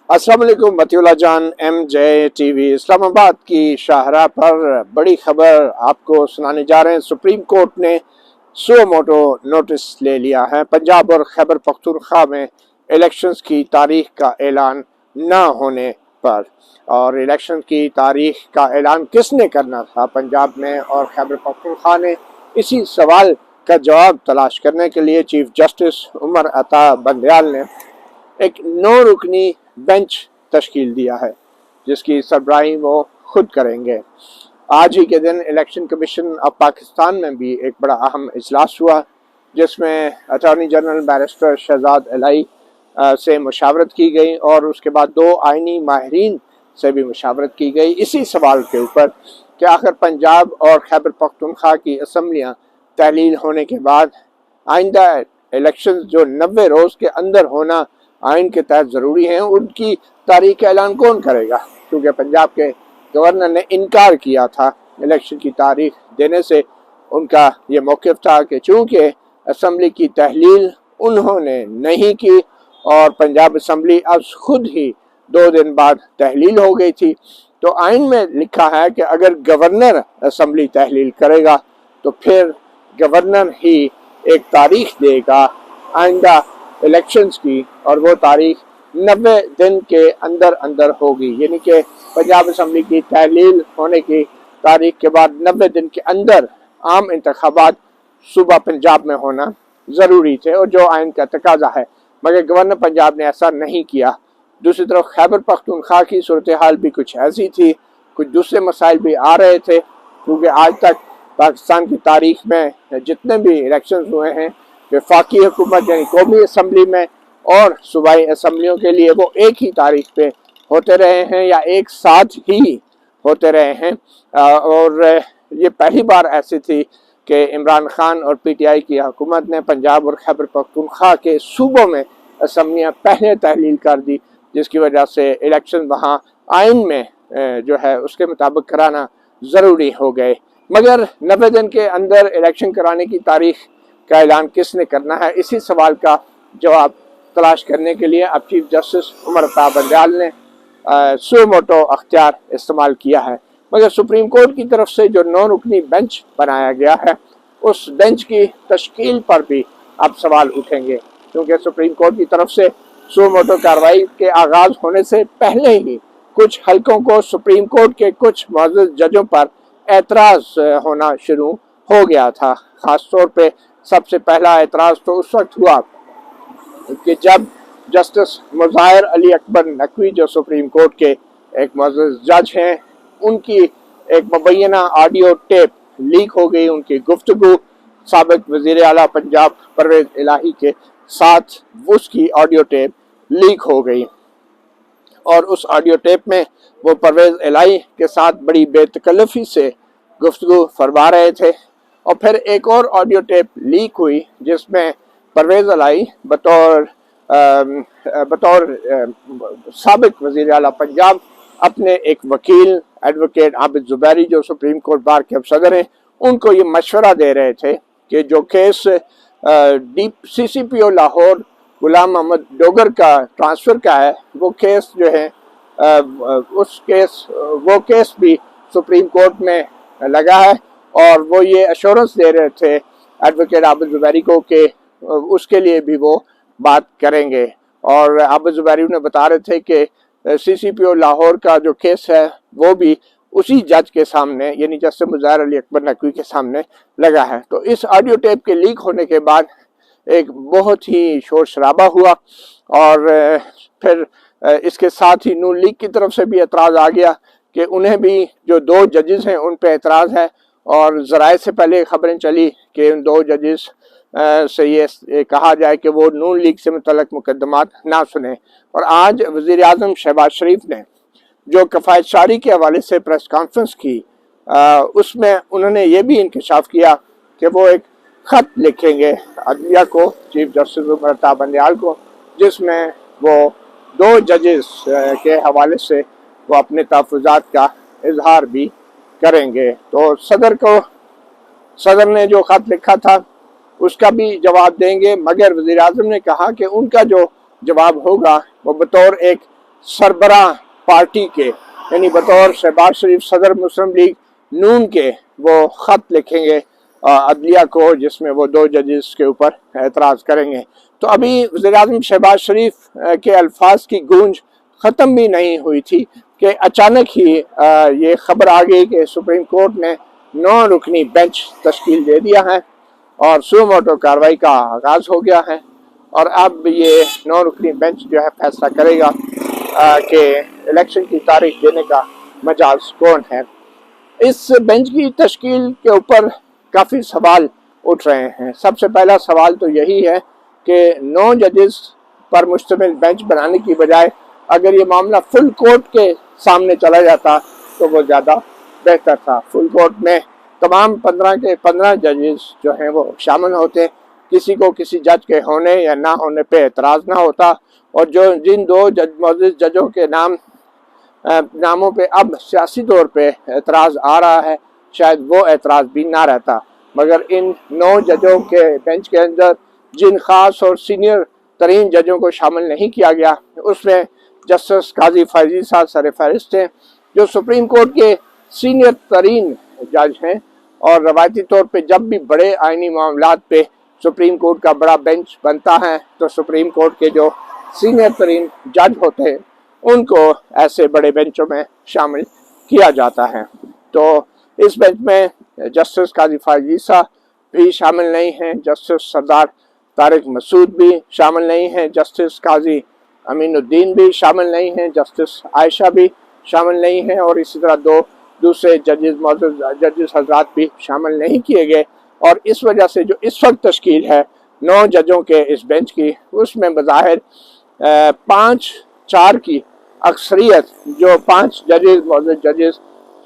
अस्सलाम वालेकुम मतिउल्लाह जान MJ TV इस्लामाबाद की शाहराह पर बड़ी खबर आपको सुनाने जा रहे हैं। सुप्रीम कोर्ट ने सुओ मोटो नोटिस ले लिया है। पंजाब और खैबर पख्तूनख्वा में इलेक्शंस की तारीख का ऐलान न होने पर, और इलेक्शन की तारीख का ऐलान किसने करना था पंजाब में और खैबर पख्तूनख्वा ने, इसी सवाल का जवाब तलाश करने के लिए चीफ जस्टिस उमर अता बंदयाल ने एक 9 रुकनी बेंच तश्कील दिया है, जिसकी सरबराही वो खुद करेंगे। आज ही के दिन इलेक्शन कमीशन ऑफ पाकिस्तान में भी एक बड़ा अहम इजलास हुआ, जिसमें attorney general barrister Shahzad Elahi से मुशावरत की गई और उसके बाद 2 आइनी माहिरीन से भी मुशावरत की गई इसी सवाल के ऊपर कि आखिर पंजाब और खैबर पख्तूनख्वा की असम्बलियाँ तहलील होने के बाद आइंदा इलेक्शन जो 90 रोज़ के अंदर होना आइन के तहत ज़रूरी हैं, उनकी तारीख का ऐलान कौन करेगा। क्योंकि पंजाब के गवर्नर ने इनकार किया था इलेक्शन की तारीख देने से। उनका ये मौक़िफ़ था कि चूँकि असम्बली की तहलील उन्होंने नहीं की और पंजाब असम्बली अब खुद ही 2 दिन बाद तहलील हो गई थी, तो आइन में लिखा है कि अगर गवर्नर असम्बली तहलील करेगा तो फिर गवर्नर ही एक तारीख देगा आइंदा इलेक्शंस की, और वो तारीख 90 दिन के अंदर अंदर होगी। यानी कि पंजाब असम्बली की तहलील होने की तारीख के बाद 90 दिन के अंदर आम इंतखाबात सूबा पंजाब में होना ज़रूरी थे, और जो आइन का तकाजा है। मगर गवर्नर पंजाब ने ऐसा नहीं किया। दूसरी तरफ खैबर पख्तूनख्वा की सूरत हाल भी कुछ ऐसी थी, कुछ दूसरे मसाइल भी आ रहे थे, क्योंकि आज तक पाकिस्तान की तारीख में जितने भी इलेक्शन हुए हैं वफाकी हुकूमत यानी कौमी असम्बली में और सूबाई असम्बलियों के लिए, वो एक ही तारीख पे होते रहे हैं या एक साथ ही होते रहे हैं। और ये पहली बार ऐसी थी कि इमरान खान और PTI की हुकूमत ने पंजाब और खैबर पख्तूनख्वा के सूबों में असम्बलियाँ पहले तहलील कर दी, जिसकी वजह से इलेक्शन वहाँ आइन में जो है उसके मुताबिक कराना ज़रूरी हो गए। मगर 90 दिन के अंदर इलेक्शन कराने की तारीख का ऐलान किसने करना है, इसी सवाल का जवाब तलाश करने के लिए अब चीफ जस्टिस उमर अता बंदयाल ने सुओ मोटो अख्तियार इस्तेमाल किया है। मगर सुप्रीम कोर्ट की तरफ से जो 9 रुकनी बेंच बनाया गया है, उस बेंच की तश्कील पर भी अब सवाल उठेंगे, क्योंकि सुप्रीम कोर्ट की तरफ से सुओ मोटो कार्रवाई के आगाज़ होने से पहले ही कुछ हलकों को सुप्रीम कोर्ट के कुछ मुअज़्ज़ज़ जजों पर एतराज़ होना शुरू हो गया था। ख़ास तौर पे सबसे पहला एतराज़ तो उस वक्त हुआ कि जब जस्टिस मुज़ाहिर अली अकबर नकवी, जो सुप्रीम कोर्ट के एक मुअज़्ज़ज़ जज हैं, उनकी एक मुबैना ऑडियो टेप लीक हो गई। उनकी गुफ्तगू साबिक़ वज़ीर आला पंजाब परवेज़ इलाही के साथ उसकी ऑडियो टेप लीक हो गई, और उस ऑडियो टेप में वो परवेज़ इलाही के साथ बड़ी बेतकल्लफ़ी से गुफ्तगू फरमा रहे थे। और फिर एक और ऑडियो टेप लीक हुई, जिसमें परवेज़ इलाही बतौर साबिक़ वज़ीर आला पंजाब अपने एक वकील एडवोकेट आबिद ज़ुबैरी, जो सुप्रीम कोर्ट बार के अब सदर हैं, उनको ये मशवरा दे रहे थे कि जो केस CCPO लाहौर गुलाम मोहम्मद डोगर का ट्रांसफ़र का है, वो केस जो है वो केस भी सुप्रीम कोर्ट में लगा है, और वो ये अश्योरेंस दे रहे थे एडवोकेट आबिद ज़ुबैरी को कि उसके लिए भी वो बात करेंगे। और आबिद ज़ुबैरी ने बता रहे थे कि CCPO लाहौर का जो केस है वो भी उसी जज के सामने यानी जस्टिस मुज़ाहिर अली अकबर नकवी के सामने लगा है। तो इस ऑडियो टेप के लीक होने के बाद एक बहुत ही शोर शराबा हुआ, और फिर इसके साथ ही नून लीग की तरफ से भी एतराज़ आ गया कि उन्हें भी जो 2 जजेस हैं उन पे एतराज़ है, और ज़राए से पहले खबरें चली कि उन 2 जजेस से ये कहा जाए कि वो नून लीग से मुतल्लिक़ मुकदमात ना सुने। और आज वज़ीर आज़म शहबाज शरीफ ने जो कफ़ायत शारी के हवाले से प्रेस कॉन्फ्रेंस की, उसमें उन्होंने ये भी इंकशाफ किया कि वो एक ख़त लिखेंगे अदलिया को, चीफ जस्टिस उमर अता बंदयाल को, जिसमें वो 2 जजेस के हवाले से वो अपने तहफ़्फ़ुज़ात का इजहार भी करेंगे। तो सदर ने जो ख़त लिखा था उसका भी जवाब देंगे, मगर वज़ीर आज़म ने कहा कि उनका जो जवाब होगा वो बतौर एक सरबराह पार्टी के यानी बतौर शहबाज शरीफ सदर मुस्लिम लीग नून के वो ख़त लिखेंगे अदलिया को, जिसमें वो 2 जजेस के ऊपर एतराज़ करेंगे। तो अभी वज़ीर-ए-आज़म शहबाज शरीफ के अल्फाज की गूंज ख़त्म भी नहीं हुई थी कि अचानक ही ये खबर आ गई कि सुप्रीम कोर्ट ने 9 रुकनी बेंच तश्कील दे दिया है और सुओ मोटो कार्रवाई का आगाज़ हो गया है। और अब ये 9 रुकनी बेंच जो है फैसला करेगा कि इलेक्शन की तारीख देने का मजाज कौन है। इस बेंच की तश्कील के ऊपर काफ़ी सवाल उठ रहे हैं। सबसे पहला सवाल तो यही है कि 9 जजेस पर मुश्तमिल बेंच बनाने की बजाय अगर ये मामला फुल कोर्ट के सामने चला जाता तो वो ज़्यादा बेहतर था। फुल कोर्ट में तमाम 15 के 15 जजेस जो हैं वो शामिल होते, किसी को किसी जज के होने या ना होने पे एतराज़ ना होता, और जो जिन 2 मौजूद जजों के नामों पे अब सियासी तौर पे एतराज़ आ रहा है, शायद वो एतराज़ भी ना रहता। मगर इन 9 जजों के बेंच के अंदर जिन ख़ास और सीनियर तरीन जजों को शामिल नहीं किया गया, उसमें जस्टिस काजी फैज़ी साहब सरफ़हरिस्त हैं, जो सुप्रीम कोर्ट के सीनियर तरीन जज हैं। और रवायती तौर पे जब भी बड़े आइनी मामलात पे सुप्रीम कोर्ट का बड़ा बेंच बनता है तो सुप्रीम कोर्ट के जो सीनियर तरीन जज होते हैं उनको ऐसे बड़े बेंचों में शामिल किया जाता है। तो इस बेंच में जस्टिस काजी फैज़ी साहब भी शामिल नहीं हैं, जस्टिस सरदार तारिक मसूद भी शामिल नहीं हैं, जस्टिस काजी अमीनुद्दीन भी शामिल नहीं हैं, जस्टिस आयशा भी शामिल नहीं हैं, और इसी तरह 2 दूसरे जजेस हजरात भी शामिल नहीं किए गए। और इस वजह से जो इस वक्त तश्कील है 9 जजों के इस बेंच की, उसमें बज़ाहिर 5-4 की अक्सरियत, जो 5 जजेस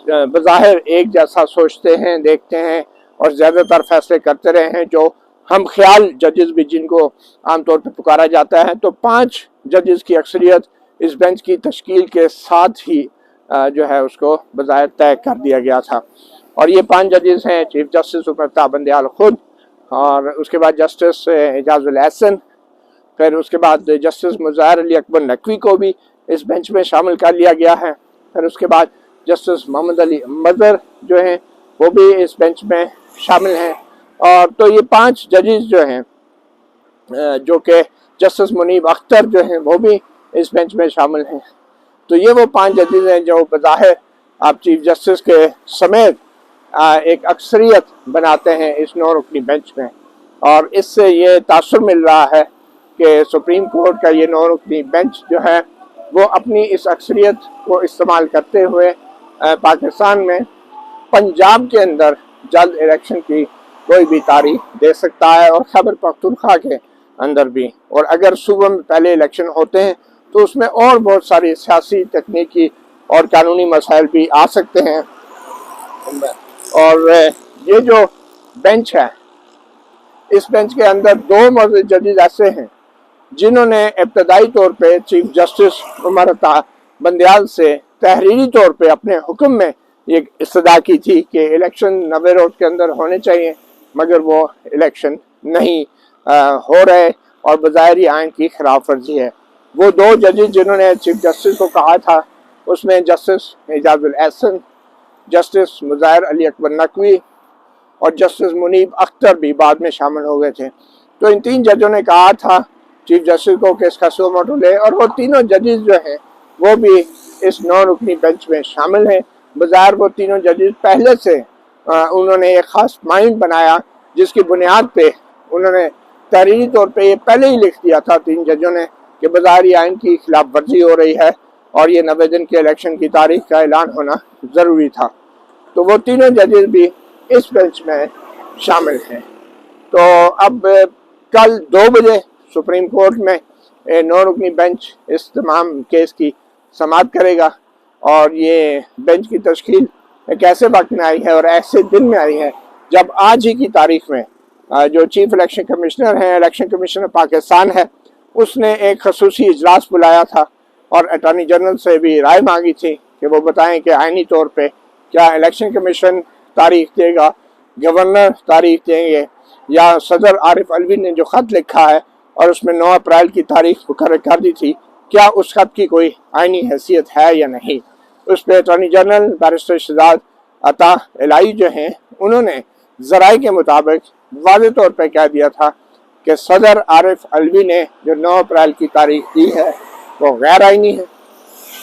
बज़ाहिर एक जैसा सोचते हैं, देखते हैं और ज़्यादातर फैसले करते रहे हैं, जो हम ख्याल जजेस भी जिनको आमतौर पर पुकारा जाता है, तो 5 जजेस की अक्सरियत इस बेंच की तश्कील के साथ ही जो है उसको बज़ाहिर तय कर दिया गया था। और ये 5 जजेस हैं चीफ जस्टिस उमर बंदयाल खुद, और उसके बाद जस्टिस एजाजुल एहसन, फिर उसके बाद जस्टिस मुज़ाहिर अली अकबर नकवी को भी इस बेंच में शामिल कर लिया गया है, फिर उसके बाद जस्टिस मोहम्मद अली मज़हर जो हैं वो भी इस बेंच में शामिल हैं। और तो ये 5 जजेस जो हैं, जो कि जस्टिस मुनीब अख्तर जो हैं वो भी इस बेंच में शामिल हैं। तो ये वो 5 जजेस हैं जो बज़ाहिर आप चीफ जस्टिस के समेत एक अक्सरियत बनाते हैं इस 9 रुकनी बेंच में। और इससे ये तासुर मिल रहा है कि सुप्रीम कोर्ट का ये 9 रुकनी बेंच जो है वो अपनी इस अक्सरियत को इस्तेमाल करते हुए पाकिस्तान में पंजाब के अंदर जल्द इलेक्शन की कोई भी तारीख दे सकता है, और खैबर पख्तूनख्वा के अंदर भी। और अगर सूबे में पहले इलेक्शन होते हैं तो उसमें और बहुत सारी सियासी, तकनीकी और कानूनी मसाइल भी आ सकते हैं। और ये जो बेंच है, इस बेंच के अंदर 2 मौजूद जजेस ऐसे हैं जिन्होंने इब्तदाई तौर पे चीफ जस्टिस उमर बंदयाल से तहरीरी तौर पे अपने हुक्म में ये इस्तदा की थी कि इलेक्शन 90 रोज़ के अंदर होने चाहिए, मगर वो इलेक्शन नहीं हो रहे और बज़ाहिर आइन की खिलाफ वर्जी है। वो 2 जजेस जिन्होंने चीफ जस्टिस को कहा था, उसमें जस्टिस एजाजुल एहसन, जस्टिस मुज़ाहिर अली अकबर नकवी और जस्टिस मुनीब अख्तर भी बाद में शामिल हो गए थे। तो इन 3 जजों ने कहा था चीफ जस्टिस को कि इसका सुओ मोटो ले, और वो तीनों जजेस जो हैं वो भी इस 9 रुकनी बेंच में शामिल हैं। बज़ाहिर वो तीनों जजेस पहले से उन्होंने एक ख़ास माइंड बनाया जिसकी बुनियाद पे उन्होंने तहरीरी तौर पे ये पहले ही लिख दिया था 3 जजों ने कि बज़ाहिर आइन की खिलाफ वर्जी हो रही है और ये 90 दिन के इलेक्शन की तारीख का ऐलान होना ज़रूरी था। तो वो तीनों जजेस भी इस बेंच में शामिल हैं। तो अब कल 2 बजे सुप्रीम कोर्ट में 9 रुकनी बेंच इस तमाम केस की समाअत करेगा, और ये बेंच की तश्कील एक ऐसे वक्त में आई है और ऐसे दिन में आई है जब आज ही की तारीख में जो चीफ इलेक्शन कमिश्नर हैं, इलेक्शन कमीशन पाकिस्तान है, उसने एक खसूसी इजलास बुलाया था और अटॉर्नी जनरल से भी राय मांगी थी कि वो बताएं कि आइनी तौर पे क्या इलेक्शन कमीशन तारीख देगा, गवर्नर तारीख देंगे, या सदर आरिफ अलवी ने जो ख़त लिखा है और उसमें 9 अप्रैल की तारीख मुकर्रर कर दी थी کیا اس خط کی کوئی آئینی حیثیت ہے یا نہیں۔ اس پہ اٹارنی جنرل بیرسٹر شہزاد عطا الہی جو ہیں انہوں نے ذرائع کے مطابق واضح طور پہ کہہ دیا تھا کہ صدر عارف علوی نے جو 9 اپریل کی تاریخ دی ہے وہ غیر آئینی ہے،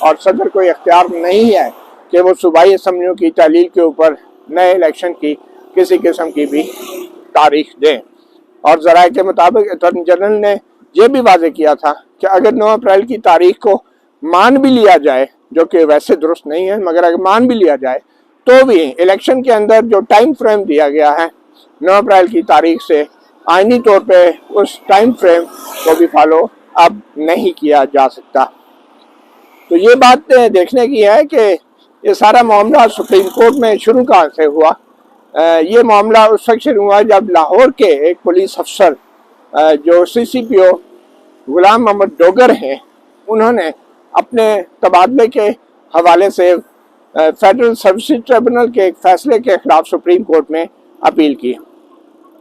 اور صدر کو اختیار نہیں ہے کہ وہ صوبائی اسمبلیوں کی تحلیل کے اوپر نئے الیکشن کی کسی قسم کی بھی تاریخ دیں۔ اور ذرائع کے مطابق اٹارنی جنرل نے یہ بھی واضح کیا تھا کہ اگر 9 اپریل کی تاریخ کو مان بھی لیا جائے، جو کہ ویسے درست نہیں ہے، مگر اگر مان بھی لیا جائے تو بھی الیکشن کے اندر جو ٹائم فریم دیا گیا ہے 9 اپریل کی تاریخ سے، آئینی طور پہ اس ٹائم فریم کو بھی فالو اب نہیں کیا جا سکتا۔ تو یہ بات دیکھنے کی ہے کہ یہ سارا معاملہ سپریم کورٹ میں شروع کہاں سے ہوا۔ یہ معاملہ اس وقت شروع ہوا جب لاہور کے ایک پولیس افسر جو CCPO غلام محمد ڈوگر ہیں، انہوں نے اپنے تبادلے کے حوالے سے فیڈرل سروسز ٹریبونل کے ایک فیصلے کے خلاف سپریم کورٹ میں اپیل کی۔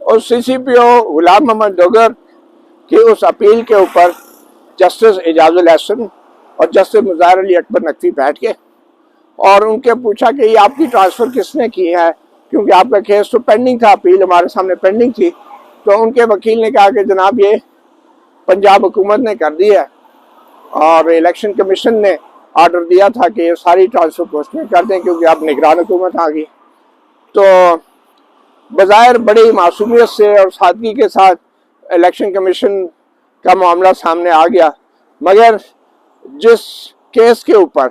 اس CCPO غلام محمد ڈوگر کی اس اپیل کے اوپر جسٹس اعجاز الحسن اور جسٹس مظاہر علی اکبر نقوی بیٹھ گئے اور ان کے پوچھا کہ یہ آپ کی ٹرانسفر کس نے کی ہے، کیونکہ آپ کا کیس تو پینڈنگ تھا، اپیل ہمارے سامنے پینڈنگ تھی۔ تو ان کے وکیل نے کہا کہ جناب یہ پنجاب حکومت نے کر دی ہے، اور الیکشن کمیشن نے آرڈر دیا تھا کہ یہ ساری ٹرانسفر پوسٹیں کر دیں کیونکہ اب نگران حکومت آ گئی۔ تو بظاہر بڑی معصومیت سے اور سادگی کے ساتھ الیکشن کمیشن کا معاملہ سامنے آ گیا، مگر جس کیس کے اوپر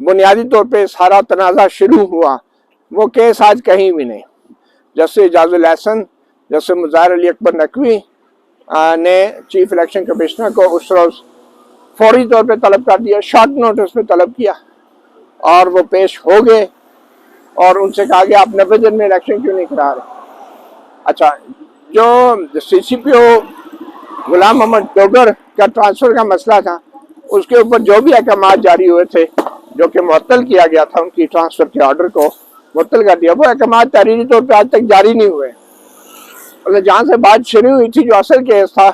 بنیادی طور پہ سارا تنازع شروع ہوا وہ کیس آج کہیں بھی نہیں۔ جسٹس اعجاز الحسن، جسٹس مظاہر علی اکبر نقوی نے چیف الیکشن کمشنر کو اس روز فوری طور پہ طلب کر دیا، شارٹ نوٹس پہ طلب کیا، اور وہ پیش ہو گئے اور ان سے کہا گیا آپ 90 دن میں الیکشن کیوں نہیں کرا رہے۔ اچھا، جو CCPO غلام محمد ڈوگر کا ٹرانسفر کا مسئلہ تھا، اس کے اوپر جو بھی احکامات جاری ہوئے تھے، جو کہ معطل کیا گیا تھا، ان کی ٹرانسفر کے آرڈر کو معطل کر دیا، وہ احکامات تحریری طور پہ آج تک جاری نہیں ہوئے۔ اور جہاں سے بات شروع ہوئی تھی جو اصل کیس تھا،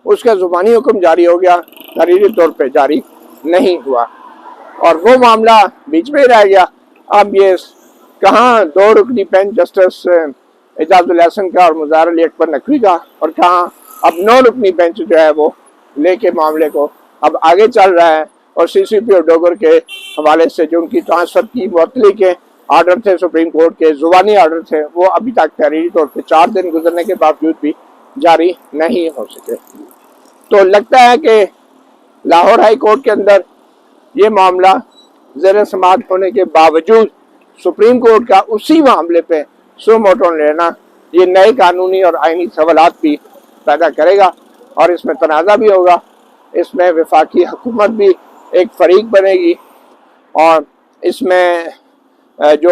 اس کا زبانی حکم جاری ہو گیا، تحریری طور پہ جاری نہیں ہوا، اور وہ معاملہ بیچ میں ہی رہ گیا۔ اب یہ کہاں 2 رکنی بینچ جسٹس اعجاز الحسن کا اور مظاہر علی اکبر نقوی کا، اور کہاں اب 9 رکنی بینچ جو ہے وہ لے کے معاملے کو اب آگے چل رہا ہے، اور CCPO ڈوگر کے حوالے سے جو ان کی ٹرانسفر کی معطلی کے آرڈر تھے، سپریم کورٹ کے زبانی آرڈر تھے، وہ ابھی تک تحریری طور پہ 4 دن گزرنے کے باوجود بھی جاری نہیں ہو سکے۔ تو لگتا ہے کہ لاہور ہائی کورٹ کے اندر یہ معاملہ زیر سماعت ہونے کے باوجود سپریم کورٹ کا اسی معاملے پہ سو موٹو لینا یہ نئے قانونی اور آئینی سوالات بھی پیدا کرے گا، اور اس میں تنازع بھی ہوگا، اس میں وفاقی حکومت بھی ایک فریق بنے گی، اور اس میں جو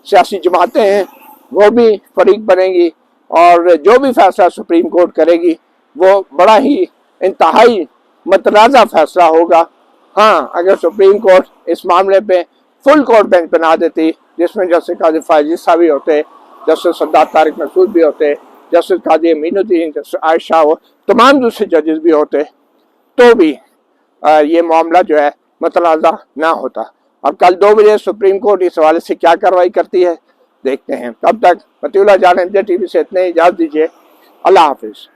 سیاسی جماعتیں ہیں وہ بھی فریق بنیں گی، اور جو بھی فیصلہ سپریم کورٹ کرے گی وہ بڑا ہی انتہائی متنازع فیصلہ ہوگا۔ ہاں، اگر سپریم کورٹ اس معاملے پہ فل کورٹ بینچ بنا دیتی، جس میں جسٹس قاضی فائز عیسیٰ بھی ہوتے، جسٹس سردار طارق مسعود بھی ہوتے، جسٹس قاضی امین الدین، جسٹس عائشہ، تمام دوسرے ججز بھی ہوتے، تو بھی یہ معاملہ جو ہے متنازع نہ ہوتا۔ اب کل 2 بجے سپریم کورٹ اس حوالے سے کیا کارروائی کرتی ہے دیکھتے ہیں۔ تب تک مطیع اللہ جان MJ TV سے اتنے اجازت دیجیے۔ اللہ حافظ۔